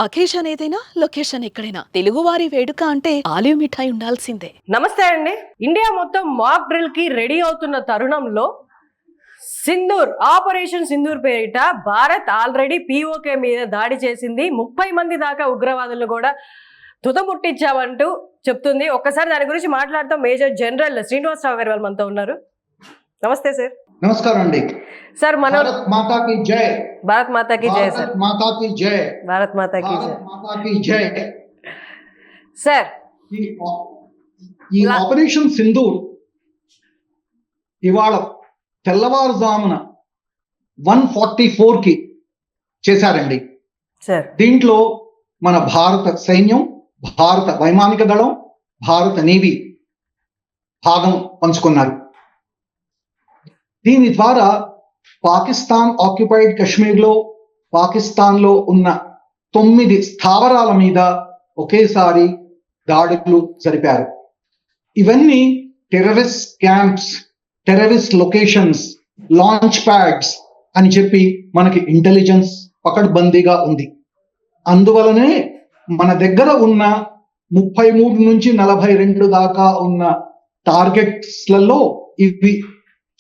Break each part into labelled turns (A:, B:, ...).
A: Occasion ఏదైనా location ఎక్కడైనా తెలుగువారి వేడుక అంటే ఆలివ్ మిఠాయి ఉండాల్సిందే.
B: నమస్తే అండి. ఇండియా మొత్తం మాక్ డ్రిల్ కి రెడీ అవుతున్న తరుణంలో ఆపరేషన్ సింధూర్ పేరిట భారత్ ఆల్రెడీ పీఓకే మీద దాడి చేసింది. 30 మంది దాకా ఉగ్రవాదులను కూడా తుదముట్టించామంటూ చెప్తుంది. ఒక్కసారి దాని గురించి మాట్లాడతాం. మేజర్ జనరల్ శ్రీనివాసరావు గారు మనతో ఉన్నారు. నమస్తే సార్.
C: నమస్కారం అండి
B: సార్. మన
C: భారత్ మాతాకి జై.
B: భారత్ మాతాకి జై సార్.
C: మాతాకి జై.
B: భారత్ మాతాకి జై.
C: మాతాకి జై
B: సార్.
C: ఈ ఆపరేషన్ సింధూర్ ఇవాళ తెల్లవారుజామున 1:44 చేశారండి.
B: సార్,
C: దీంట్లో మన భారత సైన్యం, భారత వైమానిక దళం, భారత నేవీ భాగం పంచుకున్నారు. దీని ద్వారా పాకిస్తాన్ ఆక్యుపైడ్ కశ్మీర్లో, పాకిస్తాన్లో ఉన్న 9 స్థావరాల మీద ఒకేసారి దాడులు జరిపారు. ఇవన్నీ terrorist camps, terrorist locations, launch pods అని చెప్పి మనకి ఇంటెలిజెన్స్ పకడ్బందీగా ఉంది. అందువలనే మన దగ్గర ఉన్న 33 నుంచి 42 దాకా ఉన్న టార్గెట్స్లలో ఇవి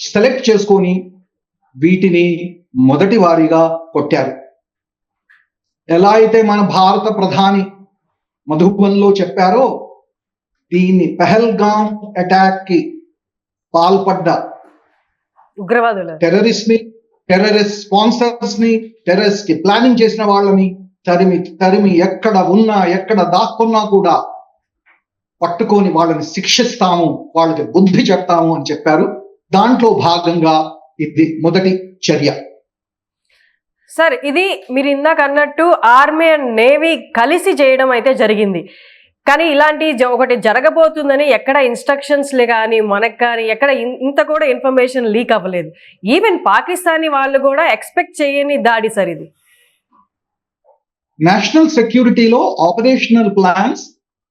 C: సెలెక్ట్ చేసుకొని వీటిని మొదటి వారీగా కొట్టారు. ఎలా అయితే మన భారత ప్రధాని మధుబన్లో చెప్పారో, దీన్ని పెహల్గాం అటాక్ కి పాల్పడ్డ
B: ఉగ్రవాదులు,
C: టెర్రరిస్ట్ స్పాన్సర్స్ ని, టెర్రరిస్ట్ కి ప్లానింగ్ చేసిన వాళ్ళని తరిమి ఎక్కడ ఉన్నా, ఎక్కడ దాక్కున్నా కూడా పట్టుకొని వాళ్ళని శిక్షిస్తాము, వాళ్ళకి బుద్ధి చెప్తాము అని చెప్పారు. దాంట్లో భాగంగా ఇది మొదటి చర్య.
B: సార్, ఇది మీరు ఇందాక అన్నట్టు ఆర్మీ అండ్ నేవీ కలిసి చేయడం అయితే జరిగింది. కానీ ఇలాంటి ఒకటి జరగబోతుందని ఎక్కడ ఇన్స్ట్రక్షన్స్ కానీ మనకు కానీ ఎక్కడ ఇంత కూడా ఇన్ఫర్మేషన్ లీక్ అవ్వలేదు. ఈవెన్ పాకిస్తానీ వాళ్ళు కూడా ఎక్స్పెక్ట్ చేయని దాడి సార్ ఇది.
C: నేషనల్ సెక్యూరిటీలో operational plans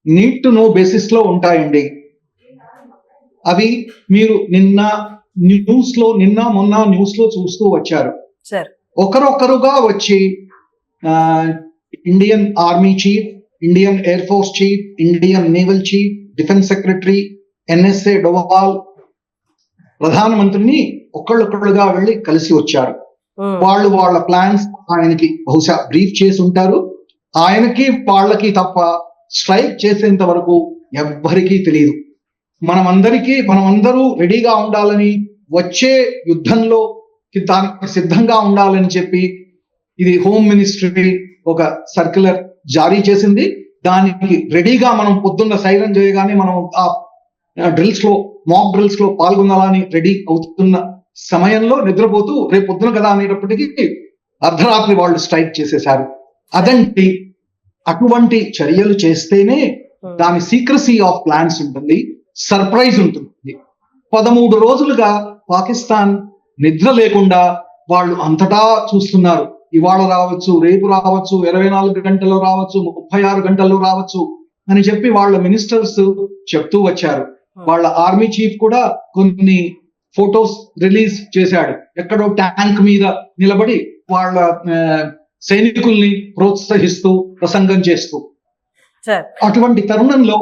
C: need to know basis లో ఉంటాయండి. అవి మీరు మొన్న న్యూస్ లో చూస్తూ వచ్చారు.
B: సార్,
C: ఒకరొకరుగా వచ్చి Indian army chief, Indian air force chief, Indian naval chief, defence secretary, NSA Doval, ప్రధానమంత్రిని ఒకళ్ళొకళ్ళుగా వెళ్ళి కలిసి వచ్చారు. వాళ్ళ ప్లాన్స్ ఆయనకి బహుశా బ్రీఫ్ చేసి ఉంటారు. ఆయనకి వాళ్ళకి తప్ప స్ట్రైక్ చేసేంత వరకు ఎవ్వరికీ తెలియదు. మనమందరూ రెడీగా ఉండాలని, వచ్చే యుద్ధంలో దానికి సిద్ధంగా ఉండాలని చెప్పి ఇది హోమ్ మినిస్ట్రీ ఒక సర్క్యులర్ జారీ చేసింది. దానికి రెడీగా మనం పొద్దున్న సైరన్ చేయగానే మనం ఆ మాక్ డ్రిల్స్ లో పాల్గొనాలని రెడీ అవుతున్న సమయంలో నిద్రపోతూ రేపు పొద్దున కదా అనేటప్పటికీ అర్ధరాత్రి వాళ్ళు స్ట్రైక్ చేసేశారు. అటువంటి చర్యలు చేస్తేనే దాని సీక్రసీ ఆఫ్ ప్లాన్స్ ఉంటుంది, సర్ప్రైజ్ ఉంటుంది. 13 రోజులుగా పాకిస్తాన్ నిద్ర లేకుండా వాళ్ళు అంతటా చూస్తున్నారు. ఇవాళ రావచ్చు, రేపు రావచ్చు, 24 గంటల్లో రావచ్చు, 36 గంటల్లో రావచ్చు అని చెప్పి వాళ్ళ మినిస్టర్స్ చెప్తూ వచ్చారు. వాళ్ళ ఆర్మీ చీఫ్ కూడా కొన్ని ఫొటోస్ రిలీజ్ చేశాడు, ఎక్కడో ట్యాంక్ మీద నిలబడి వాళ్ళ సైనికుల్ని ప్రోత్సహిస్తూ ప్రసంగం చేస్తూ. అటువంటి తరుణంలో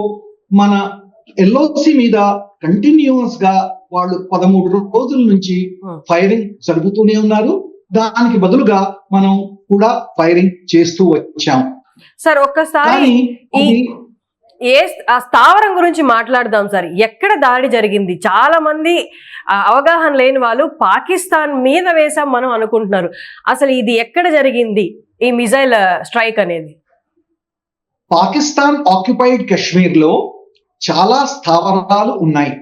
C: మన ఎల్ఓసి మీద కంటిన్యూస్ గా వాళ్ళు 13 రోజుల నుంచి ఫైరింగ్ జరుగుతూనే ఉన్నారు. దానికి బదులుగా మనం కూడా ఫైరింగ్ చేస్తూ వచ్చాం.
B: సార్, ఒక్కసారి ఆ స్థావరం గురించి మాట్లాడదాం సార్. ఎక్కడ దాడి జరిగింది? చాలా మంది అవగాహన లేని వాళ్ళు పాకిస్తాన్ మీద వేసాం మనం అనుకుంటున్నారు. అసలు ఇది ఎక్కడ జరిగింది ఈ మిజైల్ స్ట్రైక్ అనేది?
C: పాకిస్తాన్ ఆక్యుపైడ్ కశ్మీర్ లో చాలా స్థావరాలు ఉన్నాయి.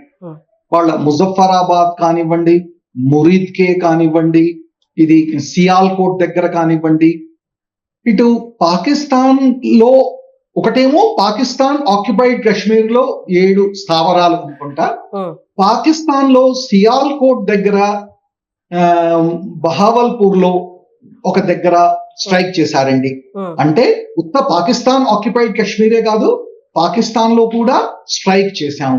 C: వాళ్ళ ముజఫరాబాద్ కానివ్వండి, మురీద్కే కానివ్వండి, ఇది సియాల్కోట్ దగ్గర కానివ్వండి, ఇటు పాకిస్తాన్ లో ఒకటేమో పాకిస్తాన్ ఆక్యుపైడ్ కశ్మీర్ లో 7 స్థావరాలు అనుకుంటా. పాకిస్తాన్ లో సియాల్కోట్ దగ్గర, బహావల్పూర్ లో ఒక దగ్గర స్ట్రైక్ చేశారండి. అంటే పాకిస్తాన్ ఆక్యుపైడ్ కశ్మీరే కాదు, పాకిస్తాన్ లో కూడా స్ట్రైక్ చేశాం.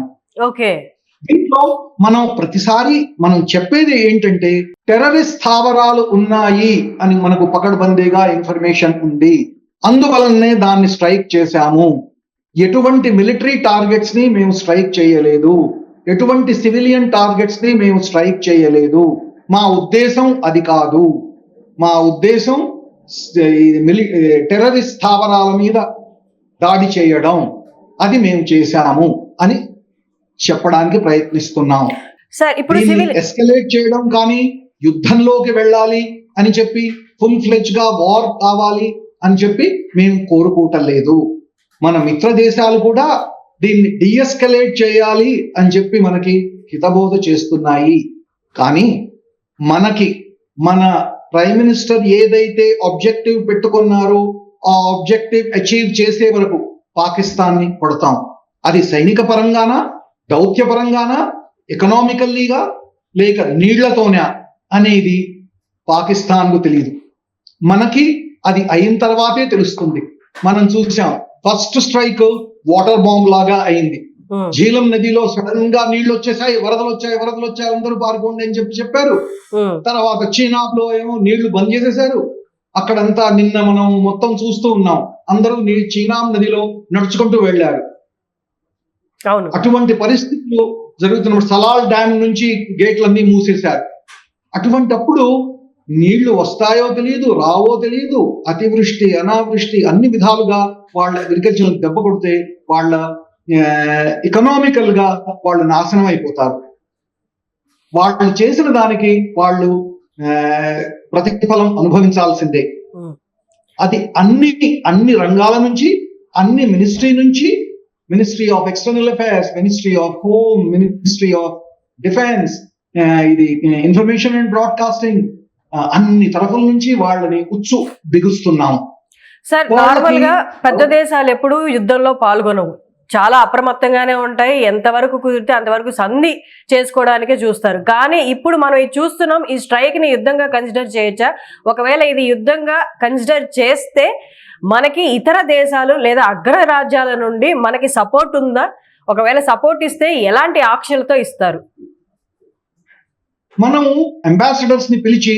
C: దీంట్లో మనం ప్రతిసారి మనం చెప్పేది ఏంటంటే, టెర్రరిస్ట్ స్థావరాలు ఉన్నాయి అని మనకు పకడ్బందీగా ఇన్ఫర్మేషన్ ఉంది. అందువలనే దాన్ని స్ట్రైక్ చేశాము. ఎటువంటి మిలిటరీ టార్గెట్స్ ని మేము స్ట్రైక్ చేయలేదు, ఎటువంటి సివిలియన్ టార్గెట్స్ ని మేము స్ట్రైక్ చేయలేదు. మా ఉద్దేశం అది కాదు. మా ఉద్దేశం టెర్రరిస్ట్ స్థావరాల మీద దాడి చేయడం, అది మేము చేశాము అని చెప్పడానికి ప్రయత్నిస్తున్నాం.
B: సార్ ఇప్పుడు
C: ఎస్కలేట్ చేయడం కానీ, యుద్ధంలోకి వెళ్ళాలి అని చెప్పి, ఫుల్ ఫ్లెజ్ గా వార్ కావాలి అని చెప్పి మేము కోరుకోవటం. మన మిత్ర దేశాలు కూడా దీన్ని డిఎస్కలేట్ చేయాలి అని చెప్పి మనకి హితబోధ చేస్తున్నాయి. కానీ మన ప్రైమ్ మినిస్టర్ ఏదైతే ఆబ్జెక్టివ్ పెట్టుకున్నారో ఆ ఆబ్జెక్టివ్ అచీవ్ చేసే వరకు పాకిస్తాన్ని కొడతాం. అది సైనిక పరంగానా, దౌత్య పరంగానా, ఎకనామికల్లీగా, లేక నీళ్లతోనే అనేది పాకిస్తాన్కు తెలియదు. మనకి అది అయిన తర్వాతే తెలుస్తుంది. మనం చూసాం, ఫస్ట్ స్ట్రైక్ వాటర్ బాంబ్ లాగా అయింది. జీలం నదిలో సడన్ గా నీళ్లు వచ్చేసాయి, వరదలు వచ్చాయి, అందరూ పారిపోండి అని చెప్పారు. తర్వాత చైనాలో ఏమో నీళ్లు బంద్ చేసేశారు. అక్కడంతా నిన్న మనం మొత్తం చూస్తూ ఉన్నాం, అందరూ చైనా నదిలో నడుచుకుంటూ వెళ్ళారు. అటువంటి పరిస్థితులు జరుగుతున్నప్పుడు సలాల్ డ్యామ్ నుంచి గేట్లన్నీ మూసేశారు. అటువంటప్పుడు నీళ్లు వస్తాయో తెలియదు, రావో తెలియదు, అతివృష్టి అనావృష్టి అన్ని విధాలుగా వాళ్ళ అగ్రికల్చర్ దెబ్బ కొడితే వాళ్ళ ఎకనామికల్ గా వాళ్ళు నాశనం అయిపోతారు. వాళ్ళు చేసిన దానికి వాళ్ళు ప్రతిఫలం అనుభవించాల్సిందే. అది అన్ని రంగాల నుంచి, అన్ని ministry of external affairs, ministry of home, ministry of defence, ఇది ఇన్ఫర్మేషన్ అండ్ బ్రాడ్కాస్టింగ్, అన్ని తరఫుల నుంచి వాళ్ళని బిగుస్తున్నాం.
B: సార్, నార్మల్ గా పెద్ద దేశాలు ఎప్పుడు యుద్ధంలో పాల్గొనవు, చాలా అప్రమత్తంగానే ఉంటాయి. ఎంతవరకు కుదిరితే అంతవరకు సంధి చేసుకోవడానికే చూస్తారు. కానీ ఇప్పుడు మనం ఇది చూస్తున్నాం, ఈ స్ట్రైక్ ని యుద్ధంగా కన్సిడర్ చేయొచ్చా? ఒకవేళ ఇది యుద్ధంగా కన్సిడర్ చేస్తే మనకి ఇతర దేశాలు లేదా అగ్ర రాజ్యాల నుండి మనకి సపోర్ట్ ఉందా? ఒకవేళ సపోర్ట్ ఇస్తే ఎలాంటి ఆంక్షలతో ఇస్తారు?
C: మనము అంబాసిడర్స్ ని పిలిచి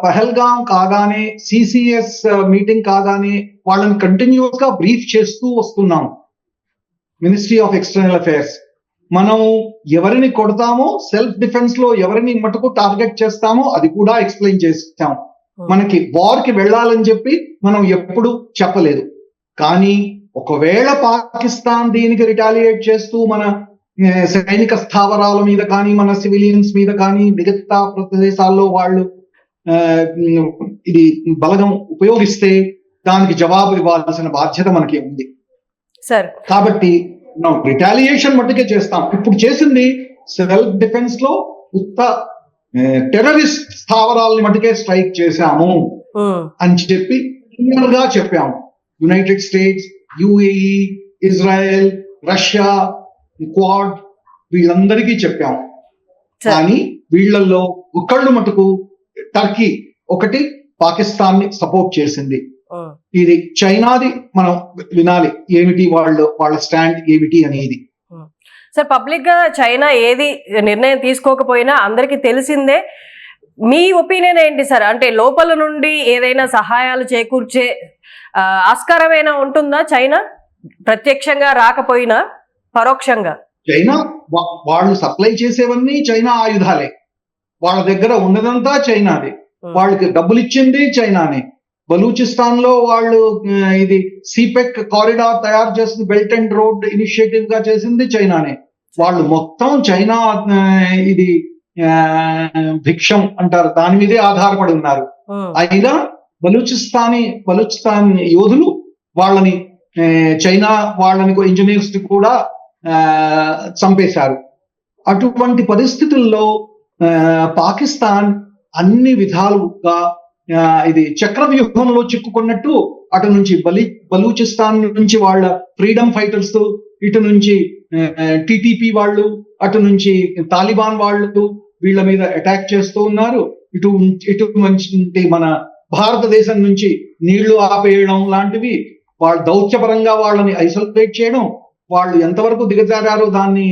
C: పహల్గాం కాగానే, సిసిఎస్ మీటింగ్ కాగానే వాళ్ళని కంటిన్యూస్ గా బ్రీఫ్ చేస్తూ వస్తున్నాం. మినిస్ట్రీ ఆఫ్ ఎక్స్టర్నల్ అఫైర్స్ మనం ఎవరిని కొడతామో, సెల్ఫ్ డిఫెన్స్ లో ఎవరిని మటుకు టార్గెట్ చేస్తామో అది కూడా ఎక్స్ప్లెయిన్ చేస్తాం. మనకి వార్ కి వెళ్ళాలని చెప్పి మనం ఎప్పుడు చెప్పలేదు. కానీ ఒకవేళ పాకిస్తాన్ దీనికి రిటాలియేట్ చేస్తూ మన సైనిక స్థావరాల మీద కానీ, మన సివిలియన్స్ మీద కానీ, మిగతా ప్రదేశాల్లో వాళ్ళు ఇది బలగం ఉపయోగిస్తే దానికి జవాబు ఇవ్వాల్సిన బాధ్యత మనకి ఉంది. కాబట్టి మనం రిటాలియేషన్ మట్టుకే చేస్తాం. ఇప్పుడు చేసింది సెల్ఫ్ డిఫెన్స్ లో టెర్రరిస్ట్ స్థావరాలని మట్టుకే స్ట్రైక్ చేశాము అని చెప్పి గా చెప్పాము. United states, UAE, Israel, Russia, quad వీళ్ళందరికీ చెప్పాము. కానీ వీళ్ళల్లో ఒకళ్ళు మటుకు టర్కీ ఒకటి పాకిస్తాన్ ని సపోర్ట్ చేసింది. ఇది చైనాది మనం వినాలి, ఏమిటి వాళ్ళ స్టాండ్ ఏమిటి అనేది.
B: సార్, పబ్లిక్ గా చైనా ఏది నిర్ణయం తీసుకోకపోయినా అందరికీ తెలిసిందే. మీ ఒపీనియన్ ఏంటి సార్? అంటే లోపల నుండి ఏదైనా సహాయాలు చేకూర్చే ఆస్కారమైనా ఉంటుందా చైనా? ప్రత్యక్షంగా రాకపోయినా పరోక్షంగా
C: చైనా వాళ్ళు సప్లై చేసేవన్నీ చైనా ఆయుధాలే. వాళ్ళ దగ్గర ఉన్నదంతా చైనాదే. వాళ్ళకి డబ్బులు ఇచ్చింది చైనానే. బలూచిస్తాన్ లో వాళ్ళు ఇది సిపెక్ కారిడార్ తయారు చేసింది, బెల్ట్ అండ్ రోడ్ ఇనిషియేటివ్ గా చేసింది చైనానే. వాళ్ళు మొత్తం చైనా ఇది భిక్షం అంటారు, దాని మీదే ఆధారపడి ఉన్నారు. అయినా బలూచిస్తాన్ యోధులు వాళ్ళని చైనా వాళ్ళని ఇంజనీర్స్ కూడా చంపేశారు. అటువంటి పరిస్థితుల్లో పాకిస్తాన్ అన్ని విధాలుగా ఇది చక్రవ్యూహంలో చిక్కుకున్నట్టు, అటు నుంచి బలూచిస్తాన్ నుంచి వాళ్ళ ఫ్రీడమ్ ఫైటర్స్, ఇటు నుంచి టిటిపి వాళ్ళు, అటు నుంచి తాలిబాన్ వాళ్ళు వీళ్ళ మీద అటాక్ చేస్తూ ఉన్నారు. ఇటు నుంచి మన భారతదేశం నుంచి నీళ్లు ఆపేయడం లాంటివి, వాళ్ళ దౌత్యపరంగా వాళ్ళని ఐసోలేట్ చేయడం, వాళ్ళు ఎంతవరకు దిగజారారో దాన్ని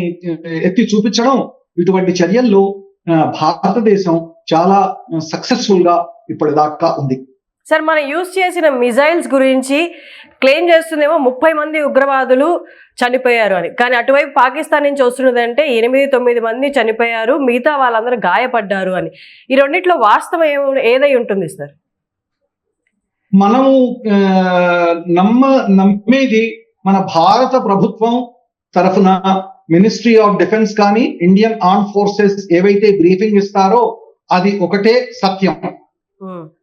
C: ఎత్తి చూపించడం, ఇటువంటి చర్యల్లో భారతదేశం చాలా సక్సెస్ఫుల్ గా ఇప్పటిదాకా ఉంది.
B: సార్ మనం యూజ్ చేసిన మిజైల్స్ గురించి క్లెయిమ్ చేస్తుందేమో 30 మంది ఉగ్రవాదులు చనిపోయారు అని, కానీ అటువైపు పాకిస్తాన్ నుంచి వస్తున్నదంటే 8-9 మంది చనిపోయారు, మిగతా వాళ్ళందరూ గాయపడ్డారు అని. ఈ రెండిట్లో వాస్తవం ఏదై ఉంటుంది సార్?
C: మనము నమ్మేది మన భారత ప్రభుత్వం తరఫున మినిస్ట్రీ ఆఫ్ డిఫెన్స్ కానీ ఇండియన్ ఆర్మ్ ఫోర్సెస్ ఏవైతే బ్రీఫింగ్ ఇస్తారో అది ఒకటే సత్యం.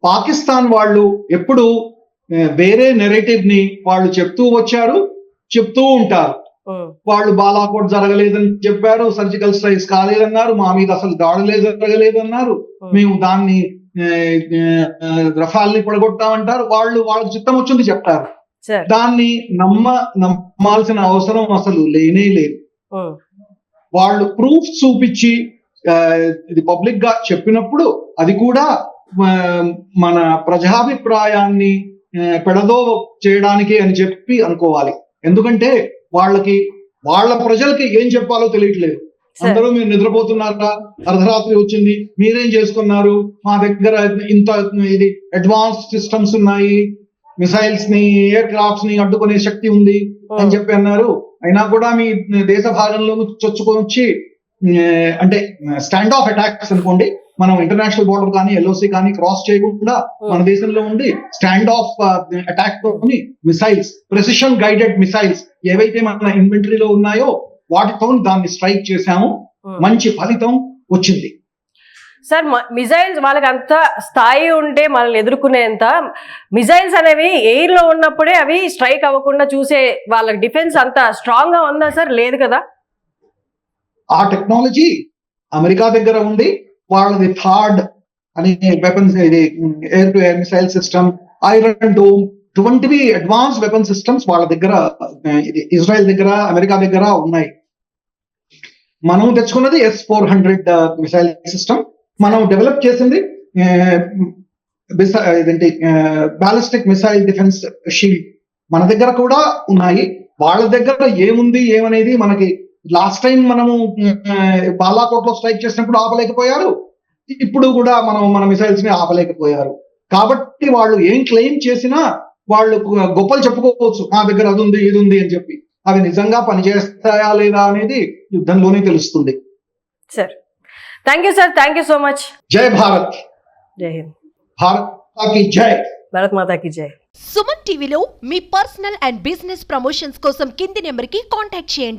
C: పాకిస్తాన్ వాళ్ళు ఎప్పుడు వేరే నెరేటివ్ ని వాళ్ళు చెప్తూ వచ్చారు, చెప్తూ ఉంటారు. వాళ్ళు బాలాకోట్ జరగలేదని చెప్పారు, సర్జికల్ స్ట్రైక్స్ కాలేదన్నారు, మా మీద అసలు దాడులే జరగలేదన్నారు, మేము దాన్ని రఫాల్ని పడగొట్టామంటారు. వాళ్ళకి చిత్తం వచ్చింది చెప్తారు. దాన్ని నమ్మాల్సిన అవసరం అసలు లేనే లేదు. వాళ్ళు ప్రూఫ్ చూపించి ఇది పబ్లిక్ గా చెప్పినప్పుడు అది కూడా మన ప్రజాభిప్రాయాన్ని పెడదో చేయడానికి అని చెప్పి అనుకోవాలి. ఎందుకంటే వాళ్ళ ప్రజలకి ఏం చెప్పాలో తెలియట్లేదు. అందరూ మీరు నిద్రపోతున్నారా, అర్ధరాత్రి వచ్చింది, మీరేం చేసుకున్నారు, మా దగ్గర ఇంత ఇది అడ్వాన్స్ సిస్టమ్స్ ఉన్నాయి, మిసైల్స్ ని ఎయిర్ క్రాఫ్ట్స్ ని అడ్డుకునే శక్తి ఉంది అని చెప్పి అన్నారు. అయినా కూడా మీ దేశ భాగంలో చొచ్చుకొచ్చి అంటే స్టాండ్ ఆఫ్ అటాక్స్ అనుకోండి, మనం ఇంటర్నేషనల్ బోర్డర్ కానీ ఎల్ఓసి కానీ క్రాస్ చేయకుండా మన దేశంలో ఉండి స్టాండ్ ఆఫ్ అటాక్ తో మిసైల్స్, ప్రెసిషన్ గైడెడ్ మిసైల్స్ ఏవైతే మన ఇన్వెంటరీలో ఉన్నాయో వాటితో దాన్ని స్ట్రైక్ చేశాము. మంచి ఫలితం వచ్చింది.
B: సార్ మిజైల్స్ వాళ్ళకి అంత స్థాయి ఉంటే మనల్ని ఎదుర్కొనేంత మిజైల్స్ అనేవి ఎయిర్ లో ఉన్నప్పుడే అవి స్ట్రైక్ అవ్వకుండా చూసే వాళ్ళ డిఫెన్స్ అంత స్ట్రాంగ్ గా ఉందా సార్? లేదు కదా.
C: ఆ టెక్నాలజీ అమెరికా దగ్గర ఉంది. వాళ్ళది థాడ్ అని వెపన్స్, ఇది air to air missile system, iron dome, ఇటువంటివి అడ్వాన్స్ వెపన్ సిస్టమ్స్ వాళ్ళ దగ్గర, ఇజ్రాయెల్ దగ్గర, అమెరికా దగ్గర ఉన్నాయి. మనం తెచ్చుకున్నది S-400 మిసైల్ సిస్టమ్. మనం డెవలప్ చేసింది ఇదేంటి బాలిస్టిక్ మిసైల్ డిఫెన్స్ షీల్డ్. మన దగ్గర కూడా ఉన్నాయి. వాళ్ళ దగ్గర ఏముంది ఏమనేది మనకి లాస్ట్ టైం మనము బాలాకోట్ లో స్ట్రైక్ చేసినప్పుడు ఆపలేకపోయారు, ఇప్పుడు కూడా మన మిసైల్స్ ని ఆపలేకపోయారు. కాబట్టి వాళ్ళు ఏం క్లెయిమ్ చేసినా వాళ్ళు గొప్పలు చెప్పుకోవచ్చు, మా దగ్గర అది ఉంది ఇది ఉంది అని చెప్పి. అవి నిజంగా పనిచేస్తాయా లేదా అనేది యుద్ధంలోనే తెలుస్తుంది.
B: Sir thank you sir, thank you so much.
C: జై భారత్.
B: జై హింద్.
C: భారత్ మాతాకి జై.
B: భారత్ మాతాకి జై.
D: సుమన్ టీవీలో మీ పర్సనల్ అండ్ బిజినెస్ ప్రమోషన్స్ కోసం కింది నెంబర్కి కాంటాక్ట్ చేయండి.